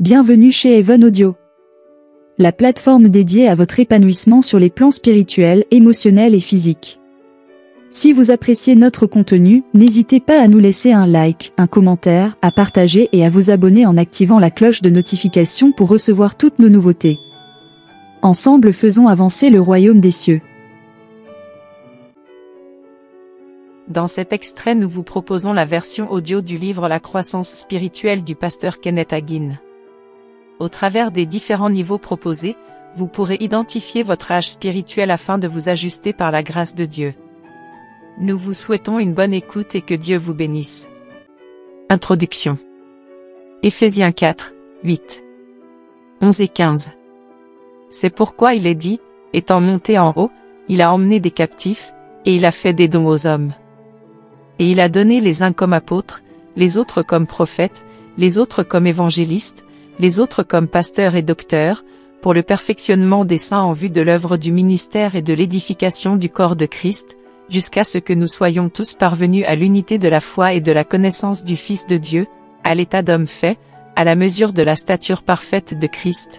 Bienvenue chez Even Audio, la plateforme dédiée à votre épanouissement sur les plans spirituels, émotionnels et physiques. Si vous appréciez notre contenu, n'hésitez pas à nous laisser un like, un commentaire, à partager et à vous abonner en activant la cloche de notification pour recevoir toutes nos nouveautés. Ensemble, faisons avancer le royaume des cieux. Dans cet extrait, nous vous proposons la version audio du livre La croissance spirituelle du pasteur Kenneth Hagin. Au travers des différents niveaux proposés, vous pourrez identifier votre âge spirituel afin de vous ajuster par la grâce de Dieu. Nous vous souhaitons une bonne écoute et que Dieu vous bénisse. Introduction. Éphésiens 4, 8, 11 et 15. C'est pourquoi il est dit, étant monté en haut, il a emmené des captifs, et il a fait des dons aux hommes. Et il a donné les uns comme apôtres, les autres comme prophètes, les autres comme évangélistes, les autres comme pasteurs et docteurs, pour le perfectionnement des saints en vue de l'œuvre du ministère et de l'édification du corps de Christ, jusqu'à ce que nous soyons tous parvenus à l'unité de la foi et de la connaissance du Fils de Dieu, à l'état d'homme fait, à la mesure de la stature parfaite de Christ.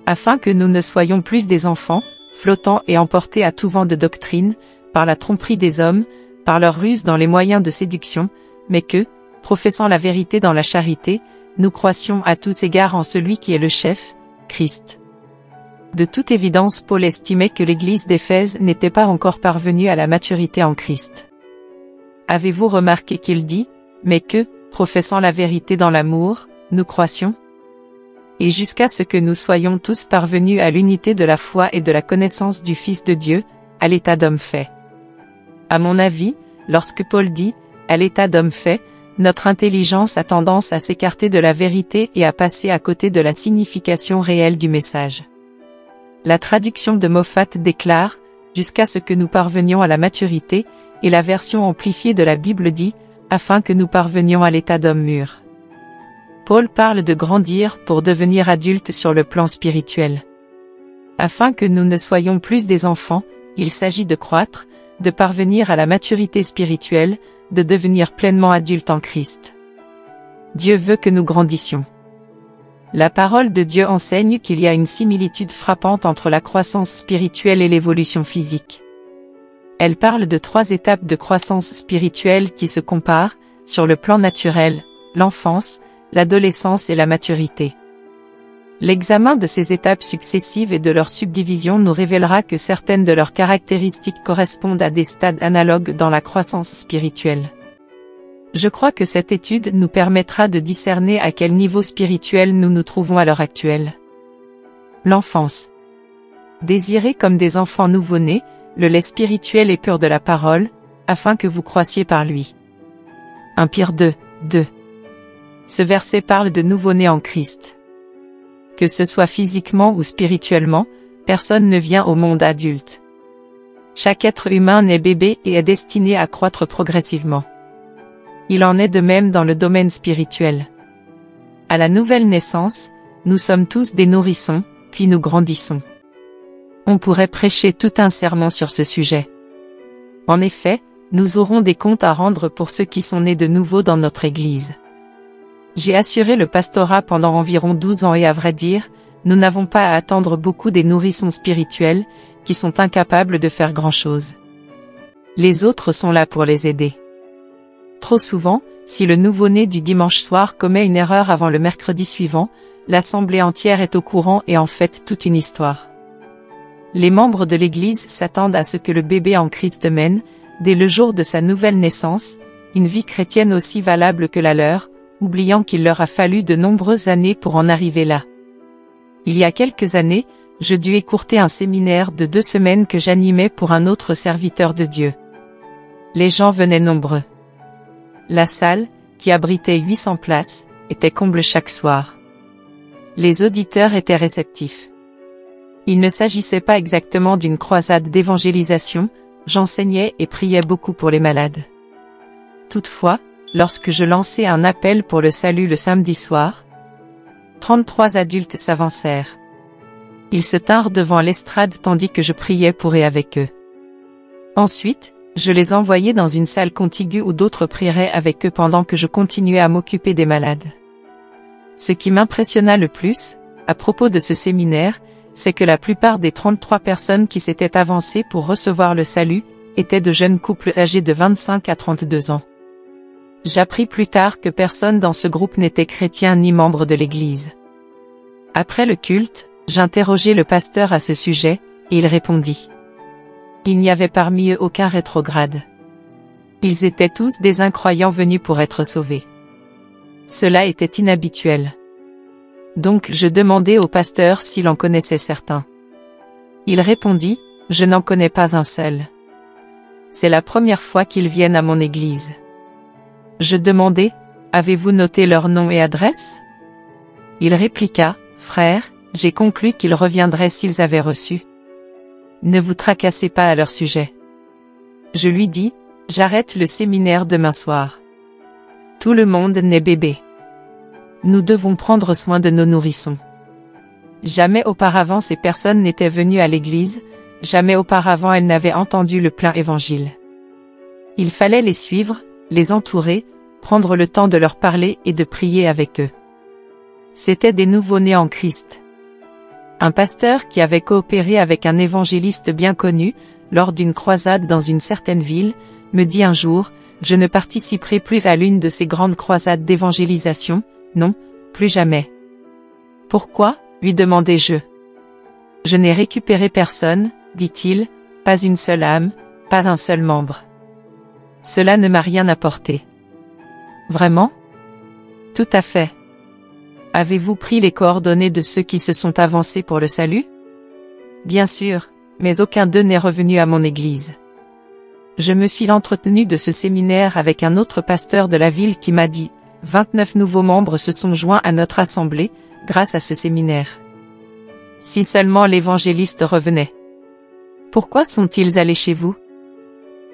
Afin que nous ne soyons plus des enfants, flottants et emportés à tout vent de doctrine, par la tromperie des hommes, par leur ruse dans les moyens de séduction, mais que, professant la vérité dans la charité, nous croissions à tous égards en celui qui est le chef, Christ. De toute évidence, Paul estimait que l'église d'Éphèse n'était pas encore parvenue à la maturité en Christ. Avez-vous remarqué qu'il dit, mais que, professant la vérité dans l'amour, nous croissions? Et jusqu'à ce que nous soyons tous parvenus à l'unité de la foi et de la connaissance du Fils de Dieu, à l'état d'homme fait. À mon avis, lorsque Paul dit, à l'état d'homme fait, notre intelligence a tendance à s'écarter de la vérité et à passer à côté de la signification réelle du message. La traduction de Moffat déclare, jusqu'à ce que nous parvenions à la maturité, et la version amplifiée de la Bible dit, afin que nous parvenions à l'état d'homme mûr. Paul parle de grandir pour devenir adultes sur le plan spirituel. Afin que nous ne soyons plus des enfants, il s'agit de croître, de parvenir à la maturité spirituelle, de devenir pleinement adultes en Christ. Dieu veut que nous grandissions. La parole de Dieu enseigne qu'il y a une similitude frappante entre la croissance spirituelle et l'évolution physique. Elle parle de 3 étapes de croissance spirituelle qui se comparent, sur le plan naturel, l'enfance, l'adolescence et la maturité. L'examen de ces étapes successives et de leur subdivision nous révélera que certaines de leurs caractéristiques correspondent à des stades analogues dans la croissance spirituelle. Je crois que cette étude nous permettra de discerner à quel niveau spirituel nous nous trouvons à l'heure actuelle. L'enfance. Désirez comme des enfants nouveau-nés, le lait spirituel et pur de la parole, afin que vous croissiez par lui. 1 Pierre 2, 2. Ce verset parle de nouveau-nés en Christ. Que ce soit physiquement ou spirituellement, personne ne vient au monde adulte. Chaque être humain naît bébé et est destiné à croître progressivement. Il en est de même dans le domaine spirituel. À la nouvelle naissance, nous sommes tous des nourrissons, puis nous grandissons. On pourrait prêcher tout un sermon sur ce sujet. En effet, nous aurons des comptes à rendre pour ceux qui sont nés de nouveau dans notre Église. J'ai assuré le pastorat pendant environ 12 ans et à vrai dire, nous n'avons pas à attendre beaucoup des nourrissons spirituels, qui sont incapables de faire grand-chose. Les autres sont là pour les aider. Trop souvent, si le nouveau-né du dimanche soir commet une erreur avant le mercredi suivant, l'assemblée entière est au courant et en fait toute une histoire. Les membres de l'Église s'attendent à ce que le bébé en Christ mène, dès le jour de sa nouvelle naissance, une vie chrétienne aussi valable que la leur, oubliant qu'il leur a fallu de nombreuses années pour en arriver là. Il y a quelques années, je dus écourter un séminaire de 2 semaines que j'animais pour un autre serviteur de Dieu. Les gens venaient nombreux. La salle, qui abritait 800 places, était comble chaque soir. Les auditeurs étaient réceptifs. Il ne s'agissait pas exactement d'une croisade d'évangélisation, j'enseignais et priais beaucoup pour les malades. Toutefois, lorsque je lançai un appel pour le salut le samedi soir, 33 adultes s'avancèrent. Ils se tinrent devant l'estrade tandis que je priais pour et avec eux. Ensuite, je les envoyai dans une salle contiguë où d'autres prieraient avec eux pendant que je continuais à m'occuper des malades. Ce qui m'impressionna le plus, à propos de ce séminaire, c'est que la plupart des 33 personnes qui s'étaient avancées pour recevoir le salut, étaient de jeunes couples âgés de 25 à 32 ans. J'appris plus tard que personne dans ce groupe n'était chrétien ni membre de l'Église. Après le culte, j'interrogeai le pasteur à ce sujet, et il répondit. Il n'y avait parmi eux aucun rétrograde. Ils étaient tous des incroyants venus pour être sauvés. Cela était inhabituel. Donc je demandai au pasteur s'il en connaissait certains. Il répondit, je n'en connais pas un seul. C'est la première fois qu'ils viennent à mon église. Je demandai, avez-vous noté leur nom et adresse? Il répliqua, frère, j'ai conclu qu'ils reviendraient s'ils avaient reçu. Ne vous tracassez pas à leur sujet. Je lui dis, j'arrête le séminaire demain soir. Tout le monde naît bébé. Nous devons prendre soin de nos nourrissons. Jamais auparavant ces personnes n'étaient venues à l'église, jamais auparavant elles n'avaient entendu le plein évangile. Il fallait les suivre, les entourer, prendre le temps de leur parler et de prier avec eux. C'étaient des nouveau-nés en Christ. Un pasteur qui avait coopéré avec un évangéliste bien connu, lors d'une croisade dans une certaine ville, me dit un jour, je ne participerai plus à l'une de ces grandes croisades d'évangélisation, non, plus jamais. Pourquoi, lui demandai-je. Je n'ai récupéré personne, dit-il, pas une seule âme, pas un seul membre. Cela ne m'a rien apporté. Vraiment? Tout à fait. Avez-vous pris les coordonnées de ceux qui se sont avancés pour le salut? Bien sûr, mais aucun d'eux n'est revenu à mon église. Je me suis entretenu de ce séminaire avec un autre pasteur de la ville qui m'a dit, 29 nouveaux membres se sont joints à notre assemblée, grâce à ce séminaire. Si seulement l'évangéliste revenait. Pourquoi sont-ils allés chez vous?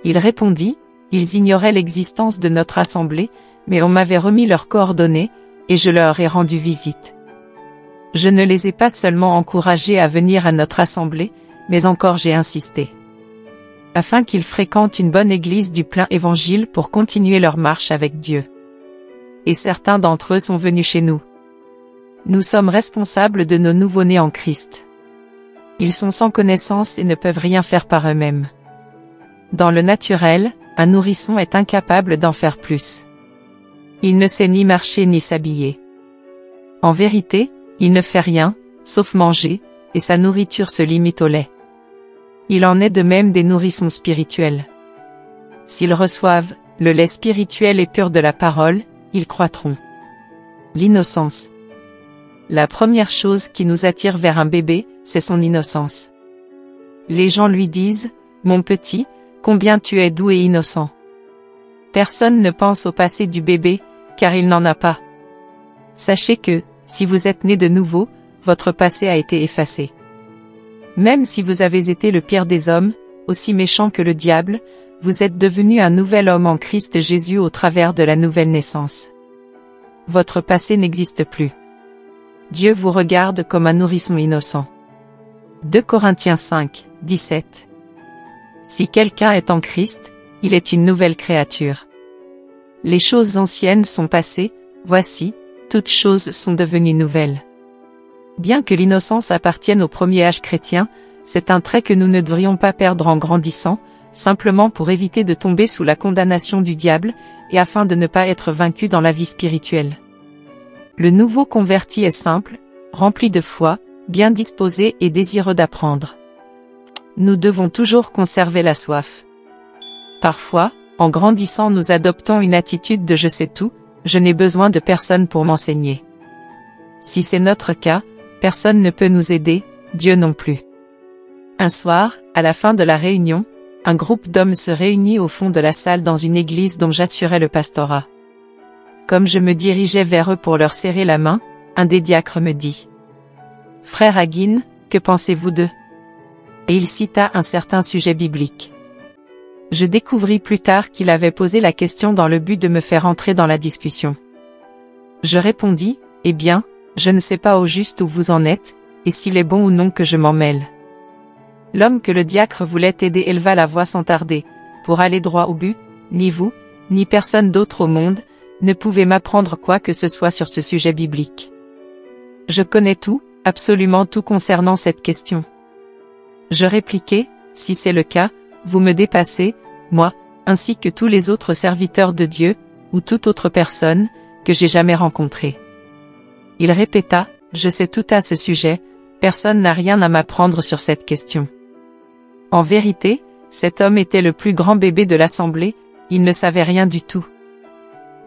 Il répondit, ils ignoraient l'existence de notre assemblée, mais on m'avait remis leurs coordonnées, et je leur ai rendu visite. Je ne les ai pas seulement encouragés à venir à notre assemblée, mais encore j'ai insisté. Afin qu'ils fréquentent une bonne église du plein évangile pour continuer leur marche avec Dieu. Et certains d'entre eux sont venus chez nous. Nous sommes responsables de nos nouveau-nés en Christ. Ils sont sans connaissance et ne peuvent rien faire par eux-mêmes. Dans le naturel, un nourrisson est incapable d'en faire plus. Il ne sait ni marcher ni s'habiller. En vérité, il ne fait rien, sauf manger, et sa nourriture se limite au lait. Il en est de même des nourrissons spirituels. S'ils reçoivent le lait spirituel et pur de la parole, ils croîtront. L'innocence. La première chose qui nous attire vers un bébé, c'est son innocence. Les gens lui disent, mon petit, combien tu es doux et innocent. Personne ne pense au passé du bébé, car il n'en a pas. Sachez que, si vous êtes né de nouveau, votre passé a été effacé. Même si vous avez été le pire des hommes, aussi méchant que le diable, vous êtes devenu un nouvel homme en Christ Jésus au travers de la nouvelle naissance. Votre passé n'existe plus. Dieu vous regarde comme un nourrisson innocent. 2 Corinthiens 5, 17. Si quelqu'un est en Christ, il est une nouvelle créature. Les choses anciennes sont passées, voici, toutes choses sont devenues nouvelles. Bien que l'innocence appartienne au premier âge chrétien, c'est un trait que nous ne devrions pas perdre en grandissant, simplement pour éviter de tomber sous la condamnation du diable, et afin de ne pas être vaincu dans la vie spirituelle. Le nouveau converti est simple, rempli de foi, bien disposé et désireux d'apprendre. Nous devons toujours conserver la soif. Parfois, en grandissant nous adoptons une attitude de je sais tout, je n'ai besoin de personne pour m'enseigner. Si c'est notre cas, personne ne peut nous aider, Dieu non plus. Un soir, à la fin de la réunion, un groupe d'hommes se réunit au fond de la salle dans une église dont j'assurais le pastorat. Comme je me dirigeais vers eux pour leur serrer la main, un des diacres me dit « Frère Hagin, que pensez-vous d'eux » Et il cita un certain sujet biblique. Je découvris plus tard qu'il avait posé la question dans le but de me faire entrer dans la discussion. Je répondis, eh bien, je ne sais pas au juste où vous en êtes, et s'il est bon ou non que je m'en mêle. L'homme que le diacre voulait aider éleva la voix sans tarder, pour aller droit au but, ni vous, ni personne d'autre au monde, ne pouvez m'apprendre quoi que ce soit sur ce sujet biblique. Je connais tout, absolument tout concernant cette question. Je répliquai, si c'est le cas, vous me dépassez, moi, ainsi que tous les autres serviteurs de Dieu, ou toute autre personne, que j'ai jamais rencontrée. Il répéta, je sais tout à ce sujet, personne n'a rien à m'apprendre sur cette question. En vérité, cet homme était le plus grand bébé de l'assemblée, il ne savait rien du tout.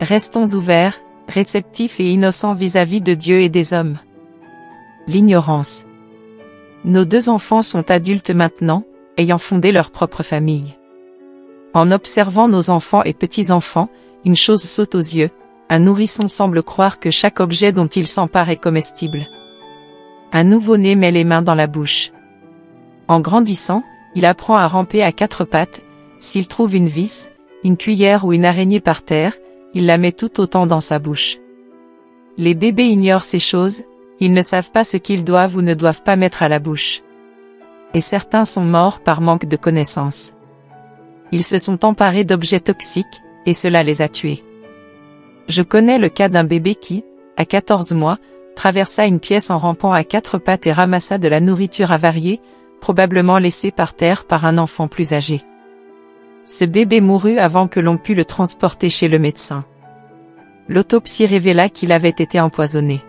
Restons ouverts, réceptifs et innocents vis-à-vis de Dieu et des hommes. L'ignorance. Nos 2 enfants sont adultes maintenant, ayant fondé leur propre famille. En observant nos enfants et petits-enfants, une chose saute aux yeux, un nourrisson semble croire que chaque objet dont il s'empare est comestible. Un nouveau-né met les mains dans la bouche. En grandissant, il apprend à ramper à 4 pattes, s'il trouve une vis, une cuillère ou une araignée par terre, il la met tout autant dans sa bouche. Les bébés ignorent ces choses, ils ne savent pas ce qu'ils doivent ou ne doivent pas mettre à la bouche. Et certains sont morts par manque de connaissances. Ils se sont emparés d'objets toxiques, et cela les a tués. Je connais le cas d'un bébé qui, à 14 mois, traversa une pièce en rampant à 4 pattes et ramassa de la nourriture avariée, probablement laissée par terre par un enfant plus âgé. Ce bébé mourut avant que l'on pût le transporter chez le médecin. L'autopsie révéla qu'il avait été empoisonné.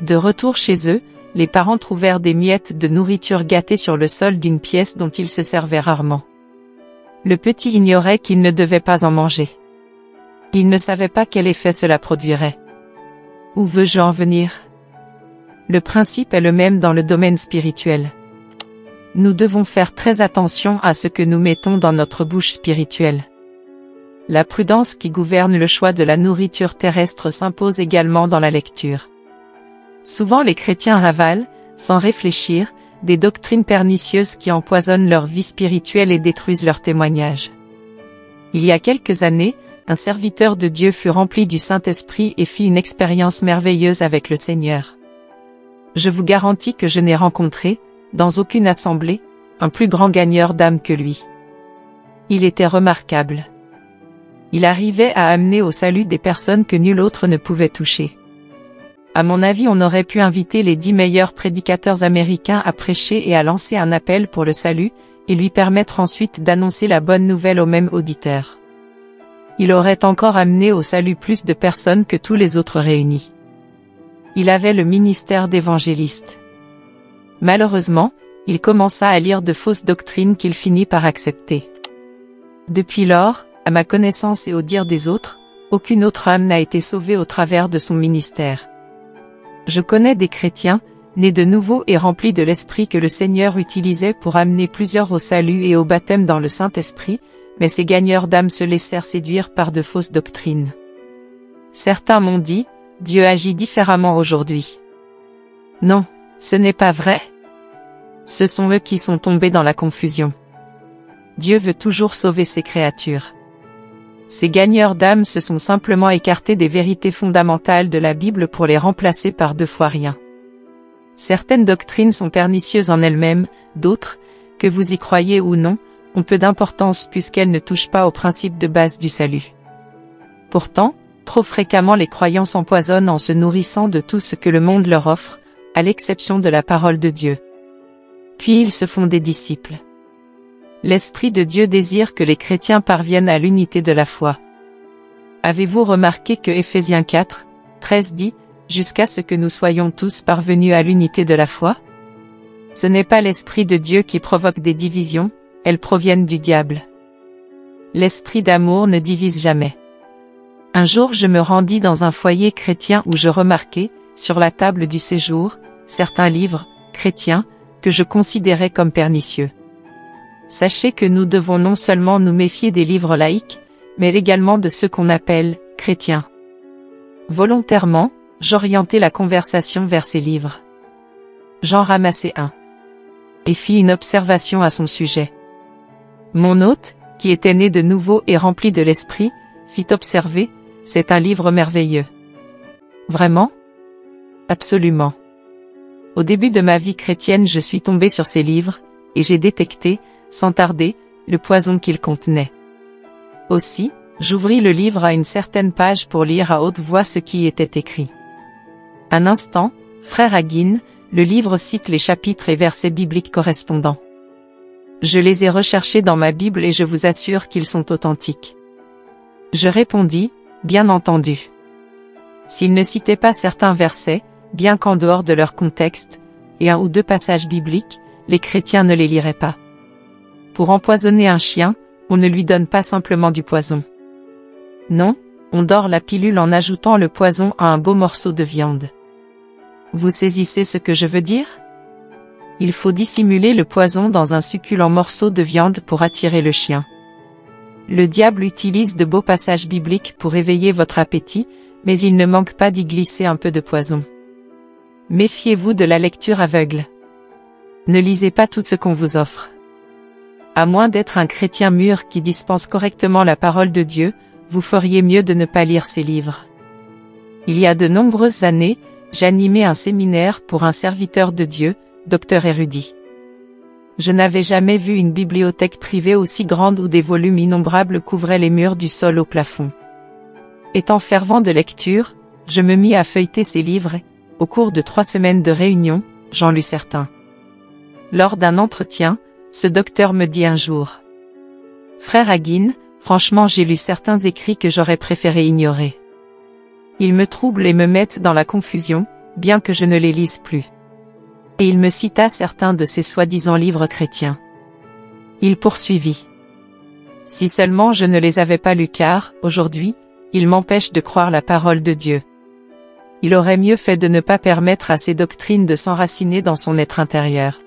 De retour chez eux, les parents trouvèrent des miettes de nourriture gâtées sur le sol d'une pièce dont ils se servaient rarement. Le petit ignorait qu'il ne devait pas en manger. Il ne savait pas quel effet cela produirait. Où veux-je en venir? Le principe est le même dans le domaine spirituel. Nous devons faire très attention à ce que nous mettons dans notre bouche spirituelle. La prudence qui gouverne le choix de la nourriture terrestre s'impose également dans la lecture. Souvent les chrétiens avalent, sans réfléchir, des doctrines pernicieuses qui empoisonnent leur vie spirituelle et détruisent leur témoignage. Il y a quelques années, un serviteur de Dieu fut rempli du Saint-Esprit et fit une expérience merveilleuse avec le Seigneur. Je vous garantis que je n'ai rencontré, dans aucune assemblée, un plus grand gagneur d'âme que lui. Il était remarquable. Il arrivait à amener au salut des personnes que nul autre ne pouvait toucher. À mon avis, on aurait pu inviter les 10 meilleurs prédicateurs américains à prêcher et à lancer un appel pour le salut, et lui permettre ensuite d'annoncer la bonne nouvelle aux mêmes auditeurs. Il aurait encore amené au salut plus de personnes que tous les autres réunis. Il avait le ministère d'évangéliste. Malheureusement, il commença à lire de fausses doctrines qu'il finit par accepter. Depuis lors, à ma connaissance et au dire des autres, aucune autre âme n'a été sauvée au travers de son ministère. Je connais des chrétiens, nés de nouveau et remplis de l'Esprit que le Seigneur utilisait pour amener plusieurs au salut et au baptême dans le Saint-Esprit, mais ces gagneurs d'âmes se laissèrent séduire par de fausses doctrines. Certains m'ont dit, Dieu agit différemment aujourd'hui. Non, ce n'est pas vrai. Ce sont eux qui sont tombés dans la confusion. Dieu veut toujours sauver ses créatures. Ces gagneurs d'âmes se sont simplement écartés des vérités fondamentales de la Bible pour les remplacer par 2 fois rien. Certaines doctrines sont pernicieuses en elles-mêmes, d'autres, que vous y croyez ou non, ont peu d'importance puisqu'elles ne touchent pas au principe de base du salut. Pourtant, trop fréquemment les croyants s'empoisonnent en se nourrissant de tout ce que le monde leur offre, à l'exception de la parole de Dieu. Puis ils se font des disciples. L'Esprit de Dieu désire que les chrétiens parviennent à l'unité de la foi. Avez-vous remarqué que Éphésiens 4, 13 dit, jusqu'à ce que nous soyons tous parvenus à l'unité de la foi? Ce n'est pas l'Esprit de Dieu qui provoque des divisions, elles proviennent du diable. L'esprit d'amour ne divise jamais. Un jour je me rendis dans un foyer chrétien où je remarquai, sur la table du séjour, certains livres, chrétiens, que je considérais comme pernicieux. Sachez que nous devons non seulement nous méfier des livres laïques, mais également de ceux qu'on appelle chrétiens. Volontairement, j'orientai la conversation vers ces livres. J'en ramassai un. Et fis une observation à son sujet. Mon hôte, qui était né de nouveau et rempli de l'esprit, fit observer, c'est un livre merveilleux. Vraiment? Absolument. Au début de ma vie chrétienne, je suis tombé sur ces livres, et j'ai détecté, sans tarder, le poison qu'ils contenaient. Aussi, j'ouvris le livre à une certaine page pour lire à haute voix ce qui y était écrit. Un instant, Frère Hagin, le livre cite les chapitres et versets bibliques correspondants. Je les ai recherchés dans ma Bible et je vous assure qu'ils sont authentiques. Je répondis, bien entendu. S'ils ne citaient pas certains versets, bien qu'en dehors de leur contexte, et un ou deux passages bibliques, les chrétiens ne les liraient pas. Pour empoisonner un chien, on ne lui donne pas simplement du poison. Non, on dore la pilule en ajoutant le poison à un beau morceau de viande. Vous saisissez ce que je veux dire? Il faut dissimuler le poison dans un succulent morceau de viande pour attirer le chien. Le diable utilise de beaux passages bibliques pour éveiller votre appétit, mais il ne manque pas d'y glisser un peu de poison. Méfiez-vous de la lecture aveugle. Ne lisez pas tout ce qu'on vous offre. À moins d'être un chrétien mûr qui dispense correctement la parole de Dieu, vous feriez mieux de ne pas lire ces livres. Il y a de nombreuses années, j'animais un séminaire pour un serviteur de Dieu, docteur érudit. Je n'avais jamais vu une bibliothèque privée aussi grande où des volumes innombrables couvraient les murs du sol au plafond. Étant fervent de lecture, je me mis à feuilleter ces livres et, au cours de 3 semaines de réunion, j'en lus certains. Lors d'un entretien, ce docteur me dit un jour: « Frère Hagin, franchement j'ai lu certains écrits que j'aurais préféré ignorer. Ils me troublent et me mettent dans la confusion, bien que je ne les lise plus. » Et il me cita certains de ces soi-disant livres chrétiens. Il poursuivit: « Si seulement je ne les avais pas lus car, aujourd'hui, ils m'empêchent de croire la parole de Dieu. Il aurait mieux fait de ne pas permettre à ces doctrines de s'enraciner dans son être intérieur.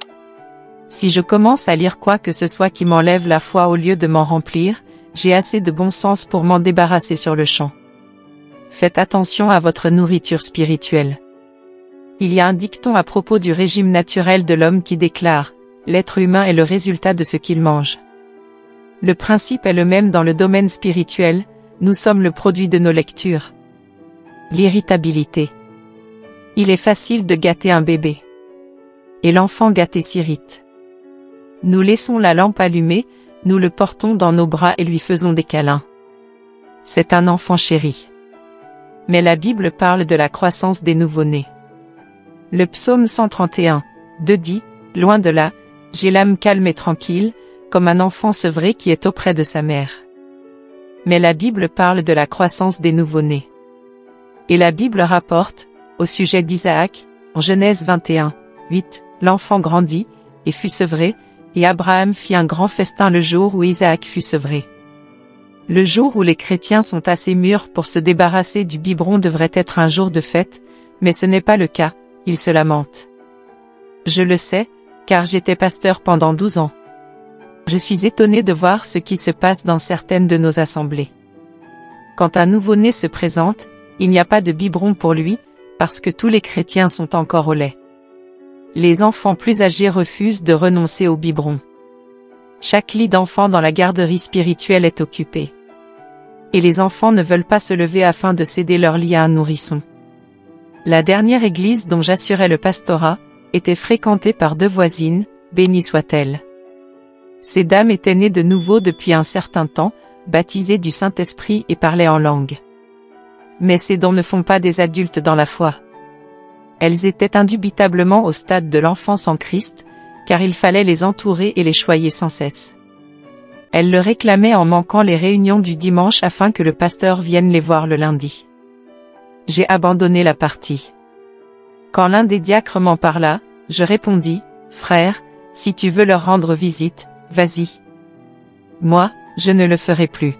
Si je commence à lire quoi que ce soit qui m'enlève la foi au lieu de m'en remplir, j'ai assez de bon sens pour m'en débarrasser sur le champ. Faites attention à votre nourriture spirituelle. » Il y a un dicton à propos du régime naturel de l'homme qui déclare: « L'être humain est le résultat de ce qu'il mange. » Le principe est le même dans le domaine spirituel, nous sommes le produit de nos lectures. L'irritabilité. Il est facile de gâter un bébé. Et l'enfant gâté s'irrite. Nous laissons la lampe allumée, nous le portons dans nos bras et lui faisons des câlins. C'est un enfant chéri. Mais la Bible parle de la croissance des nouveau-nés. Le psaume 131, 2 dit, « Loin de là, j'ai l'âme calme et tranquille, comme un enfant sevré qui est auprès de sa mère. » Mais la Bible parle de la croissance des nouveau-nés. Et la Bible rapporte, au sujet d'Isaac, en Genèse 21, 8, « L'enfant grandit, et fut sevré, et Abraham fit un grand festin le jour où Isaac fut sevré. » Le jour où les chrétiens sont assez mûrs pour se débarrasser du biberon devrait être un jour de fête, mais ce n'est pas le cas. Il se lamente. Je le sais, car j'étais pasteur pendant 12 ans. Je suis étonné de voir ce qui se passe dans certaines de nos assemblées. Quand un nouveau-né se présente, il n'y a pas de biberon pour lui, parce que tous les chrétiens sont encore au lait. Les enfants plus âgés refusent de renoncer au biberon. Chaque lit d'enfant dans la garderie spirituelle est occupé. Et les enfants ne veulent pas se lever afin de céder leur lit à un nourrisson. La dernière église dont j'assurais le pastorat, était fréquentée par 2 voisines, bénies soient-elles. Ces dames étaient nées de nouveau depuis un certain temps, baptisées du Saint-Esprit et parlaient en langue. Mais ces dons ne font pas des adultes dans la foi. Elles étaient indubitablement au stade de l'enfance en Christ, car il fallait les entourer et les choyer sans cesse. Elles le réclamaient en manquant les réunions du dimanche afin que le pasteur vienne les voir le lundi. J'ai abandonné la partie. Quand l'un des diacres m'en parla, je répondis: « Frère, si tu veux leur rendre visite, vas-y. Moi, je ne le ferai plus.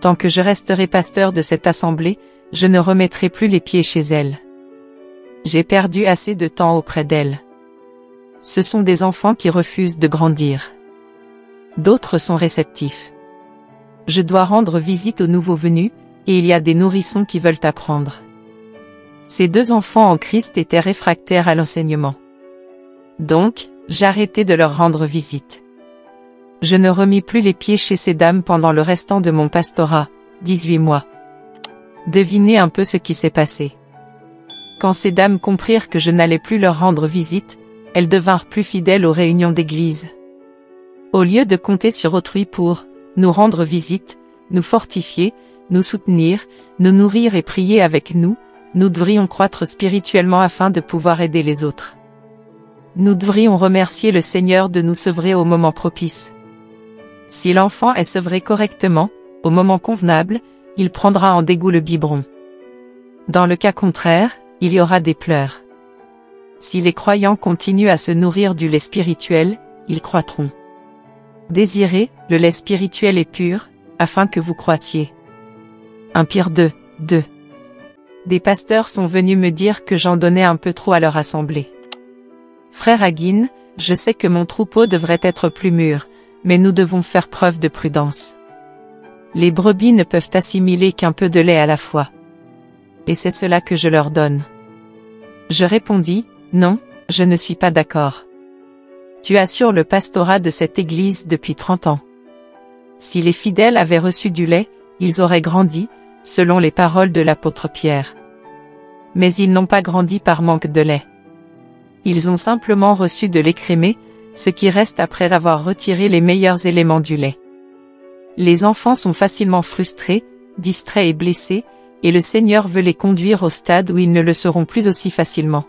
Tant que je resterai pasteur de cette assemblée, je ne remettrai plus les pieds chez elles. J'ai perdu assez de temps auprès d'elles. Ce sont des enfants qui refusent de grandir. D'autres sont réceptifs. Je dois rendre visite aux nouveaux venus, et il y a des nourrissons qui veulent apprendre. » Ces 2 enfants en Christ étaient réfractaires à l'enseignement. Donc, j'arrêtai de leur rendre visite. Je ne remis plus les pieds chez ces dames pendant le restant de mon pastorat, 18 mois. Devinez un peu ce qui s'est passé. Quand ces dames comprirent que je n'allais plus leur rendre visite, elles devinrent plus fidèles aux réunions d'église. Au lieu de compter sur autrui pour nous rendre visite, nous fortifier, nous soutenir, nous nourrir et prier avec nous, nous devrions croître spirituellement afin de pouvoir aider les autres. Nous devrions remercier le Seigneur de nous sevrer au moment propice. Si l'enfant est sevré correctement, au moment convenable, il prendra en dégoût le biberon. Dans le cas contraire, il y aura des pleurs. Si les croyants continuent à se nourrir du lait spirituel, ils croîtront. Désirez le lait spirituel et pur, afin que vous croissiez. 1 Pierre 2, 2. Des pasteurs sont venus me dire que j'en donnais un peu trop à leur assemblée. Frère Hagin, je sais que mon troupeau devrait être plus mûr, mais nous devons faire preuve de prudence. Les brebis ne peuvent assimiler qu'un peu de lait à la fois. Et c'est cela que je leur donne. Je répondis, non, je ne suis pas d'accord. Tu assures le pastorat de cette église depuis 30 ans. Si les fidèles avaient reçu du lait, ils auraient grandi, selon les paroles de l'apôtre Pierre. Mais ils n'ont pas grandi par manque de lait. Ils ont simplement reçu de l'écrémé, ce qui reste après avoir retiré les meilleurs éléments du lait. Les enfants sont facilement frustrés, distraits et blessés, et le Seigneur veut les conduire au stade où ils ne le seront plus aussi facilement.